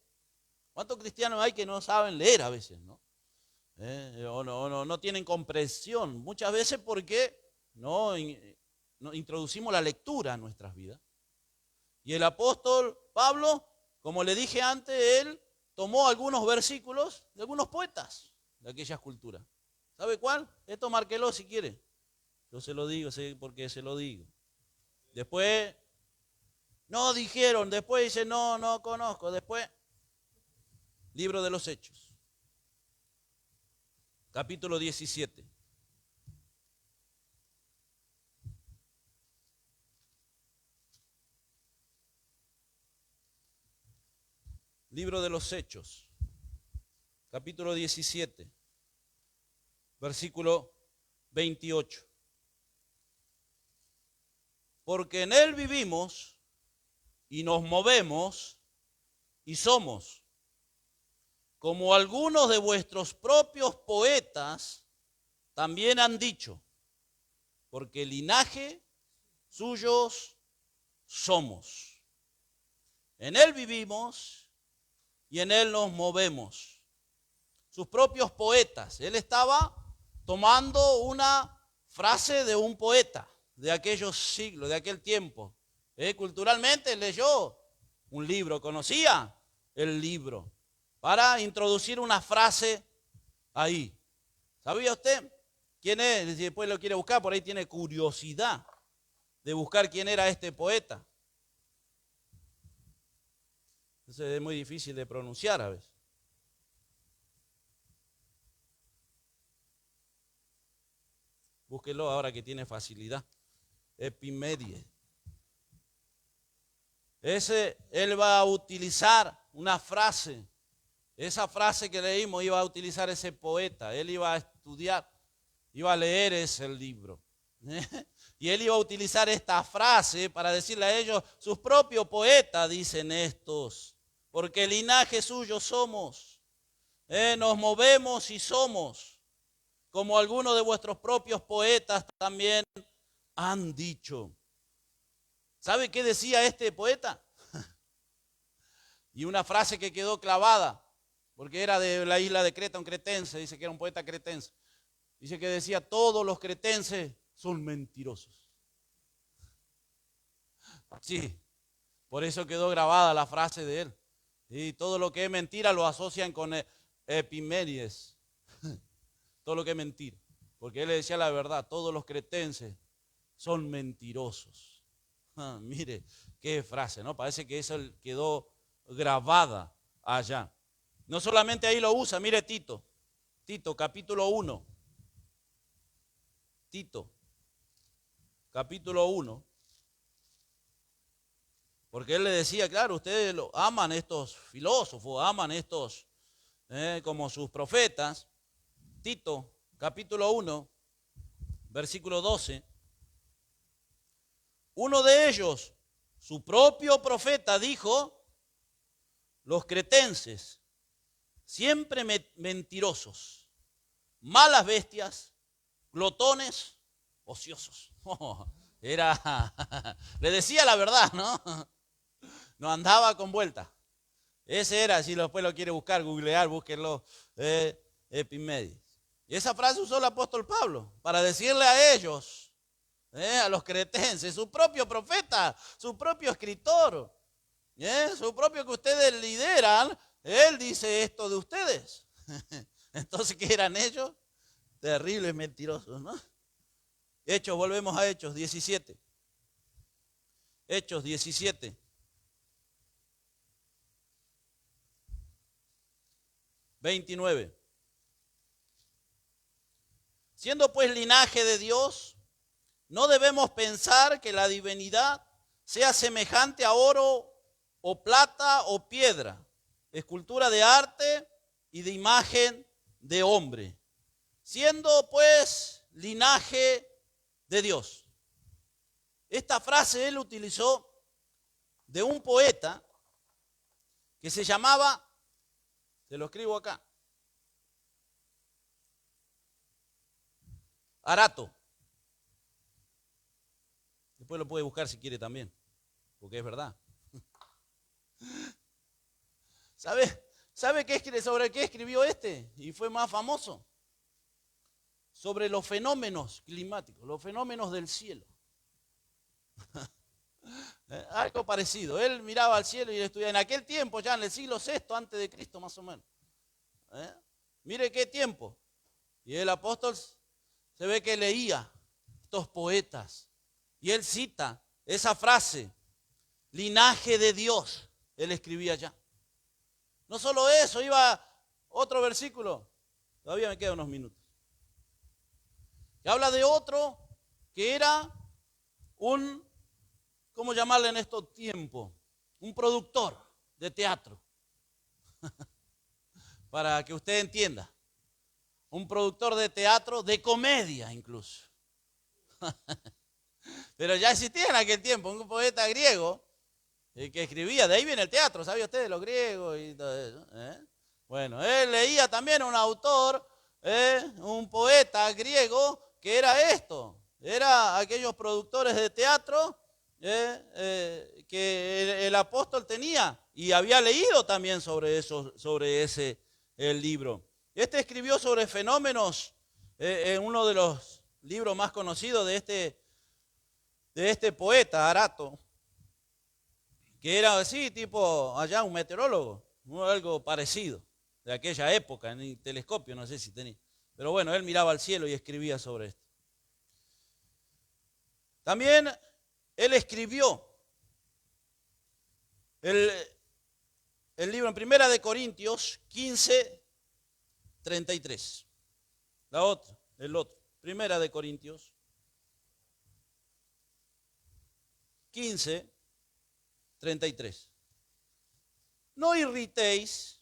¿Cuántos cristianos hay que no saben leer a veces, no? O no tienen comprensión, muchas veces porque no introducimos la lectura en nuestras vidas. Y el apóstol Pablo, como le dije antes, él tomó algunos versículos de algunos poetas de aquellas culturas. ¿Sabe cuál? Esto márquelo si quiere. Yo se lo digo, sé porque se lo digo. Después, no dijeron, después dice, no conozco. Después, libro de los Hechos. capítulo 17. Libro de los Hechos, capítulo 17, versículo 28. Porque en Él vivimos y nos movemos y somos, como algunos de vuestros propios poetas también han dicho, porque linaje suyos somos. En Él vivimos y en Él nos movemos. Sus propios poetas. Él estaba tomando una frase de un poeta de aquellos siglos, de aquel tiempo. Culturalmente leyó un libro, conocía el libro, para introducir una frase ahí. ¿Sabía usted quién es? Si después lo quiere buscar, por ahí tiene curiosidad de buscar quién era este poeta. Entonces es muy difícil de pronunciar a veces. Búsquelo ahora que tiene facilidad. Epimenides. Él va a utilizar una frase. Esa frase que leímos iba a utilizar ese poeta. Él iba a estudiar, iba a leer ese libro. Y él iba a utilizar esta frase para decirle a ellos, sus propios poetas dicen estos. Porque linaje suyo somos, nos movemos y somos, como algunos de vuestros propios poetas también han dicho. ¿Sabe qué decía este poeta? Y una frase que quedó clavada, porque era de la isla de Creta, un cretense, dice que era un poeta cretense. Dice que decía, todos los cretenses son mentirosos. Sí, por eso quedó grabada la frase de él. Y todo lo que es mentira lo asocian con Epimenides. Todo lo que es mentira. Porque él le decía la verdad. Todos los cretenses son mentirosos. Mire, qué frase, ¿no? Parece que eso quedó grabada allá. No solamente ahí lo usa, mire Tito. Tito, capítulo 1. Tito, capítulo 1. Porque él le decía, claro, ustedes lo aman estos filósofos, aman estos como sus profetas. Tito, capítulo 1, versículo 12. Uno de ellos, su propio profeta, dijo, los cretenses, siempre mentirosos, malas bestias, glotones, ociosos. Le decía la verdad, ¿no? No andaba con vuelta. Ese era, si después lo quiere buscar, googlear, búsquenlo, Epimenides. Y esa frase usó el apóstol Pablo para decirle a ellos, a los cretenses, su propio profeta, su propio escritor, su propio que ustedes lideran, él dice esto de ustedes. Entonces, ¿qué eran ellos? Terribles mentirosos, ¿no? Hechos, volvemos a Hechos 17. Hechos 17. $29. Siendo pues linaje de Dios, no debemos pensar que la divinidad sea semejante a oro o plata o piedra, escultura de arte y de imagen de hombre. Siendo pues linaje de Dios. Esta frase él utilizó de un poeta que se llamaba, te lo escribo acá, Arato. Después lo puede buscar si quiere también, porque es verdad. ¿Sabe sobre qué escribió este? Y fue más famoso. Sobre los fenómenos climáticos, los fenómenos del cielo. Algo parecido. Él miraba al cielo y estudiaba en aquel tiempo, ya en el siglo VI antes de Cristo más o menos. Mire qué tiempo. Y el apóstol se ve que leía estos poetas. Y él cita esa frase, linaje de Dios. Él escribía allá. No solo eso, iba otro versículo. Todavía me quedan unos minutos. Y habla de otro que era ¿cómo llamarle en estos tiempos? Un productor de teatro. Para que usted entienda. Un productor de teatro, de comedia incluso. Pero ya existía en aquel tiempo un poeta griego que escribía, de ahí viene el teatro, ¿sabe usted? De los griegos y todo eso. Bueno, él leía también a un autor, un poeta griego, que era esto. Era aquellos productores de teatro que el apóstol tenía y había leído también sobre eso, sobre el libro. Este escribió sobre fenómenos en uno de los libros más conocidos de este poeta, Arato, que era así, tipo allá un meteorólogo, algo parecido, de aquella época, en el telescopio, no sé si tenía. Pero bueno, él miraba al cielo y escribía sobre esto. También él escribió el libro en Primera de Corintios 15, 33. El otro. Primera de Corintios 15, 33. No irritéis,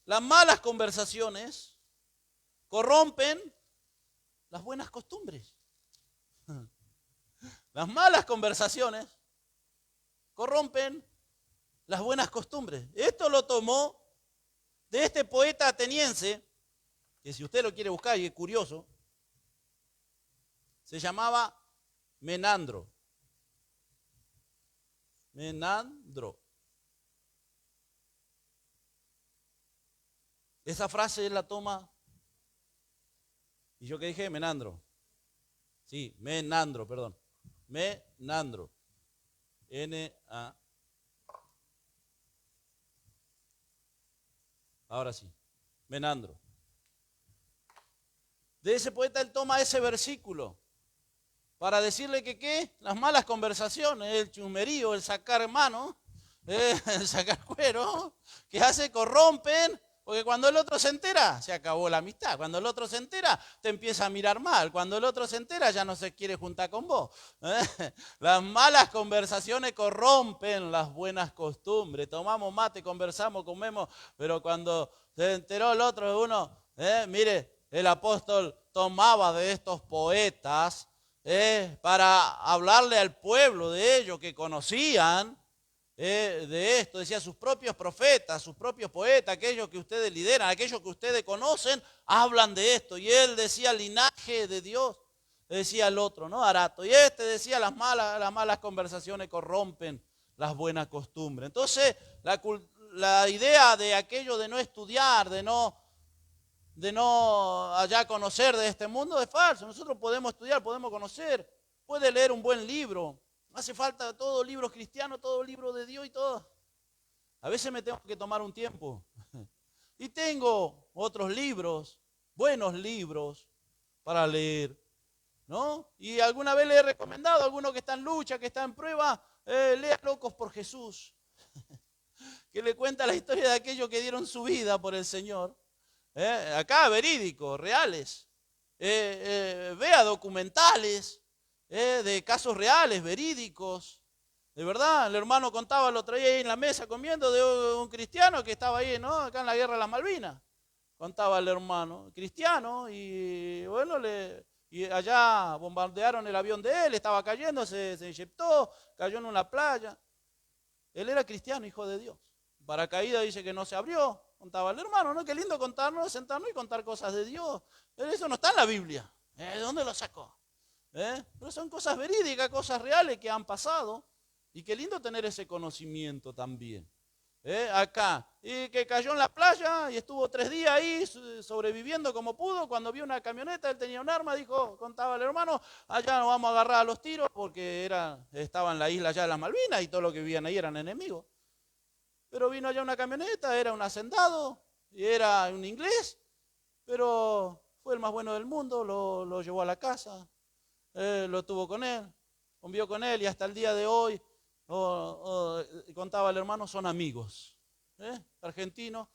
las malas conversaciones corrompen las buenas costumbres. Las malas conversaciones corrompen las buenas costumbres. Esto lo tomó de este poeta ateniense, que si usted lo quiere buscar y es curioso, se llamaba Menandro. Menandro. Esa frase él la toma. ¿Y yo qué dije? Menandro. Sí, Menandro, perdón. Menandro. N-A. Ahora sí. Menandro. De ese poeta él toma ese versículo para decirle que ¿qué? Las malas conversaciones, el chusmerío, el sacar mano, el sacar cuero, que hace corrompen, porque cuando el otro se entera, se acabó la amistad. Cuando el otro se entera, te empieza a mirar mal. Cuando el otro se entera, ya no se quiere juntar con vos. Las malas conversaciones corrompen las buenas costumbres. Tomamos mate, conversamos, comemos, pero cuando se enteró el otro de uno, mire, el apóstol tomaba de estos poetas para hablarle al pueblo de ellos que conocían de esto. Decía, sus propios profetas, sus propios poetas, aquellos que ustedes lideran, aquellos que ustedes conocen, hablan de esto. Y él decía linaje de Dios, decía el otro, ¿no? Arato. Y este decía las malas conversaciones corrompen las buenas costumbres. Entonces, la idea de aquello de no estudiar, de no allá conocer de este mundo es falso. Nosotros podemos estudiar, podemos conocer, puede leer un buen libro. No hace falta todo libro cristiano, todo libro de Dios y todo. A veces me tengo que tomar un tiempo. Y tengo otros libros, buenos libros para leer, ¿no? Y alguna vez le he recomendado a alguno que está en lucha, que está en prueba, lea Locos por Jesús, que le cuenta la historia de aquellos que dieron su vida por el Señor. Acá verídicos, reales. Vea documentales de casos reales, verídicos. De verdad, el hermano contaba, lo traía ahí en la mesa comiendo, de un cristiano que estaba ahí, ¿no? Acá en la guerra de las Malvinas. Contaba el hermano, cristiano, y bueno, y allá bombardearon el avión de él, estaba cayendo, se inyectó, cayó en una playa. Él era cristiano, hijo de Dios. Paracaídas dice que no se abrió. Contaba el hermano, ¿no? Qué lindo contarnos, sentarnos y contar cosas de Dios. Pero eso no está en la Biblia. ¿De dónde lo sacó? Pero son cosas verídicas, cosas reales que han pasado. Y qué lindo tener ese conocimiento también. Acá. Y que cayó en la playa y estuvo 3 días ahí sobreviviendo como pudo. Cuando vio una camioneta, él tenía un arma, dijo, contaba el hermano, allá nos vamos a agarrar a los tiros porque estaba en la isla allá de las Malvinas y todos los que vivían ahí eran enemigos. Pero vino allá una camioneta, era un hacendado, y era un inglés, pero fue el más bueno del mundo, lo llevó a la casa, lo tuvo con él, convivió con él y hasta el día de hoy, contaba el hermano, son amigos, argentino,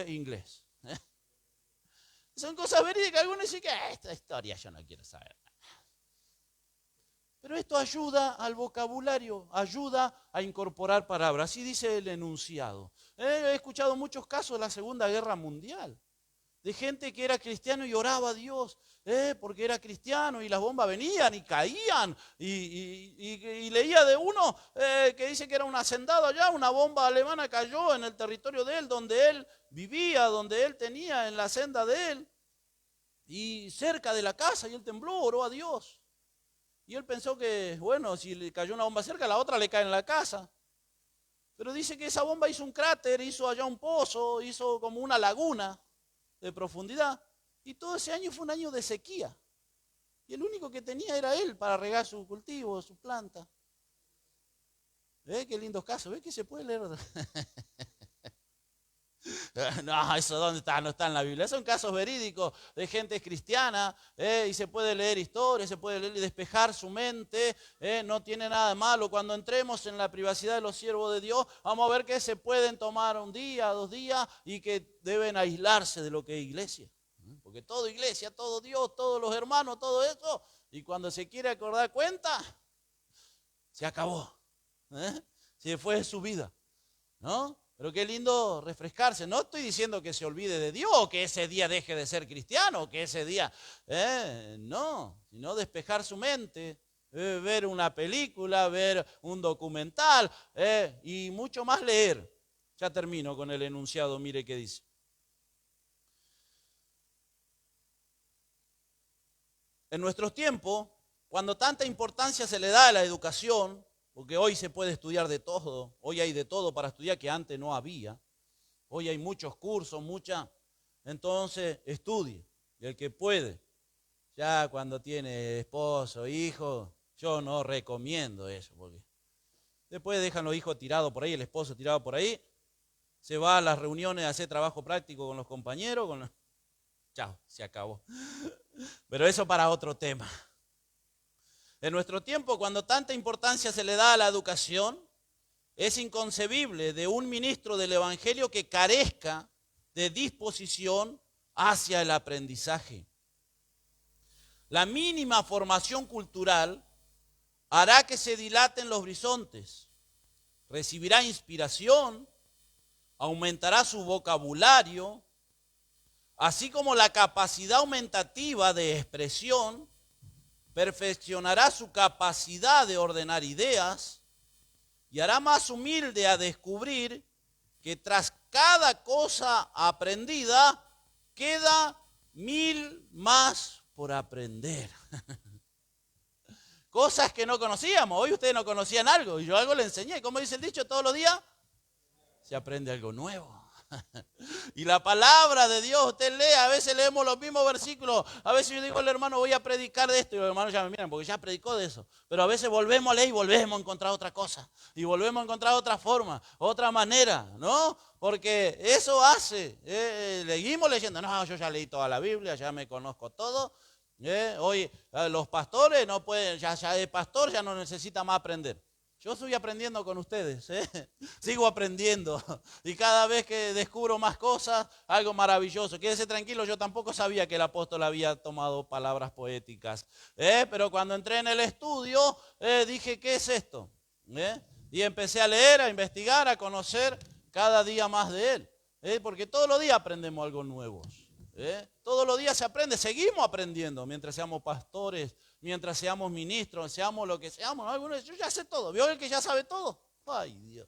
inglés. Son cosas verídicas. Algunos dicen que esta historia yo no quiero saber. Pero esto ayuda al vocabulario, ayuda a incorporar palabras. Así dice el enunciado. He escuchado muchos casos de la Segunda Guerra Mundial, de gente que era cristiano y oraba a Dios, porque era cristiano y las bombas venían y caían. Y leía de uno que dice que era un hacendado allá, una bomba alemana cayó en el territorio de él, donde él vivía, donde él tenía, en la senda de él, y cerca de la casa, y él tembló, oró a Dios. Y él pensó que, bueno, si le cayó una bomba cerca, la otra le cae en la casa. Pero dice que esa bomba hizo un cráter, hizo allá un pozo, hizo como una laguna de profundidad. Y todo ese año fue un año de sequía. Y el único que tenía era él para regar su cultivo, su planta. ¿Ves qué lindos casos? ¿Ves que se puede leer? No, eso ¿dónde está? No está en la Biblia. Son casos verídicos de gente cristiana, y se puede leer historias, se puede leer y despejar su mente, no tiene nada de malo. Cuando entremos en la privacidad de los siervos de Dios, vamos a ver que se pueden tomar un día, 2 días y que deben aislarse de lo que es iglesia. Porque todo iglesia, todo Dios, todos los hermanos, todo eso, y cuando se quiere acordar cuenta, se acabó. Se fue de su vida, ¿no? Pero qué lindo refrescarse. No estoy diciendo que se olvide de Dios, o que ese día deje de ser cristiano, que ese día, no, sino despejar su mente, ver una película, ver un documental, y mucho más leer. Ya termino con el enunciado, mire qué dice. En nuestros tiempos, cuando tanta importancia se le da a la educación, porque hoy se puede estudiar de todo, hoy hay de todo para estudiar que antes no había, hoy hay muchos cursos, entonces estudie, y el que puede, ya cuando tiene esposo, hijo, yo no recomiendo eso, porque después dejan los hijos tirados por ahí, el esposo tirado por ahí, se va a las reuniones a hacer trabajo práctico con los compañeros, chao, se acabó. Pero eso para otro tema. En nuestro tiempo, cuando tanta importancia se le da a la educación, es inconcebible de un ministro del Evangelio que carezca de disposición hacia el aprendizaje. La mínima formación cultural hará que se dilaten los horizontes, recibirá inspiración, aumentará su vocabulario, así como la capacidad aumentativa de expresión, perfeccionará su capacidad de ordenar ideas y hará más humilde a descubrir que tras cada cosa aprendida queda 1000 más por aprender. Cosas que no conocíamos. Hoy ustedes no conocían algo y yo algo le enseñé. Como dice el dicho, todos los días se aprende algo nuevo. Y la palabra de Dios, usted lee, a veces leemos los mismos versículos, a veces yo digo al hermano voy a predicar de esto y los hermanos ya me miran porque ya predicó de eso, pero a veces volvemos a leer y volvemos a encontrar otra cosa y volvemos a encontrar otra forma, otra manera, ¿no? Porque eso hace, seguimos leyendo, no, yo ya leí toda la Biblia, ya me conozco todo, hoy los pastores no pueden, ya es pastor, ya no necesita más aprender. Yo estoy aprendiendo con ustedes, sigo aprendiendo y cada vez que descubro más cosas, algo maravilloso. Quédese tranquilo, yo tampoco sabía que el apóstol había tomado palabras poéticas, pero cuando entré en el estudio dije, ¿qué es esto? Y empecé a leer, a investigar, a conocer cada día más de él, porque todos los días aprendemos algo nuevo. Todos los días se aprende, seguimos aprendiendo mientras seamos pastores, mientras seamos ministros, seamos lo que seamos, ¿no? Algunos dicen, yo ya sé todo. ¿Vio el que ya sabe todo? Ay, Dios.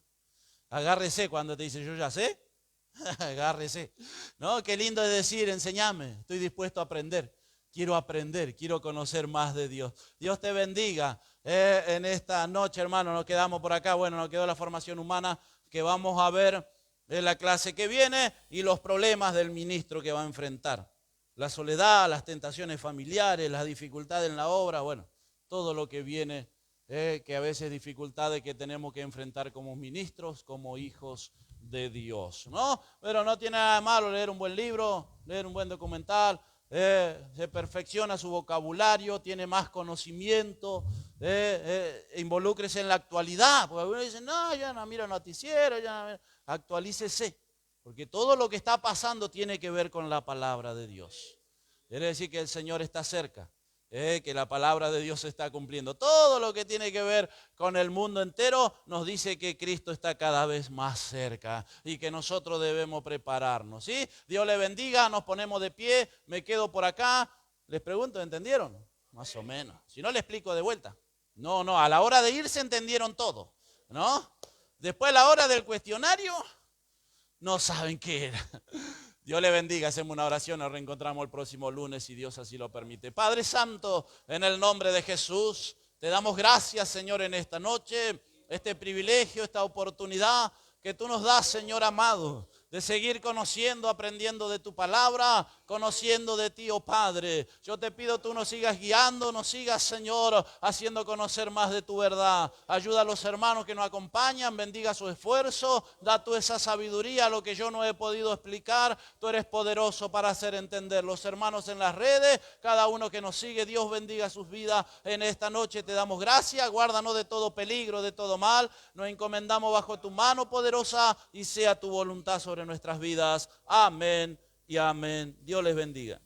Agárrese cuando te dice, yo ya sé. Agárrese. ¿No? Qué lindo es decir, enséñame. Estoy dispuesto a aprender, quiero conocer más de Dios. Dios te bendiga. En esta noche, hermano, nos quedamos por acá. Bueno, nos quedó la formación humana que vamos a ver en la clase que viene y los problemas del ministro que va a enfrentar. La soledad, las tentaciones familiares, las dificultades en la obra, bueno, todo lo que viene, que a veces dificultades que tenemos que enfrentar como ministros, como hijos de Dios, ¿no? Pero no tiene nada de malo leer un buen libro, leer un buen documental, se perfecciona su vocabulario, tiene más conocimiento, involúcrese en la actualidad, porque algunos dicen, no, ya no miro noticiero, actualícese. Porque todo lo que está pasando tiene que ver con la palabra de Dios. Quiere decir que el Señor está cerca, que la palabra de Dios se está cumpliendo. Todo lo que tiene que ver con el mundo entero nos dice que Cristo está cada vez más cerca y que nosotros debemos prepararnos. ¿Sí? Dios le bendiga, nos ponemos de pie, me quedo por acá. Les pregunto, ¿entendieron? Más o menos. Si no, le explico de vuelta. No, a la hora de irse entendieron todo, ¿no? Después a la hora del cuestionario, no saben qué era. Dios le bendiga, hacemos una oración, nos reencontramos el próximo lunes si Dios así lo permite. Padre Santo, en el nombre de Jesús, te damos gracias, Señor, en esta noche, este privilegio, esta oportunidad que tú nos das, Señor amado, de seguir conociendo, aprendiendo de tu palabra, conociendo de ti, oh Padre. Yo te pido tú nos sigas guiando, nos sigas, Señor, haciendo conocer más de tu verdad. Ayuda a los hermanos que nos acompañan, bendiga su esfuerzo, da tú esa sabiduría, lo que yo no he podido explicar, tú eres poderoso para hacer entender. Los hermanos en las redes, cada uno que nos sigue, Dios bendiga sus vidas en esta noche. Te damos gracias, guárdanos de todo peligro, de todo mal. Nos encomendamos bajo tu mano poderosa y sea tu voluntad sobre nuestras vidas. Amén y amén. Dios les bendiga.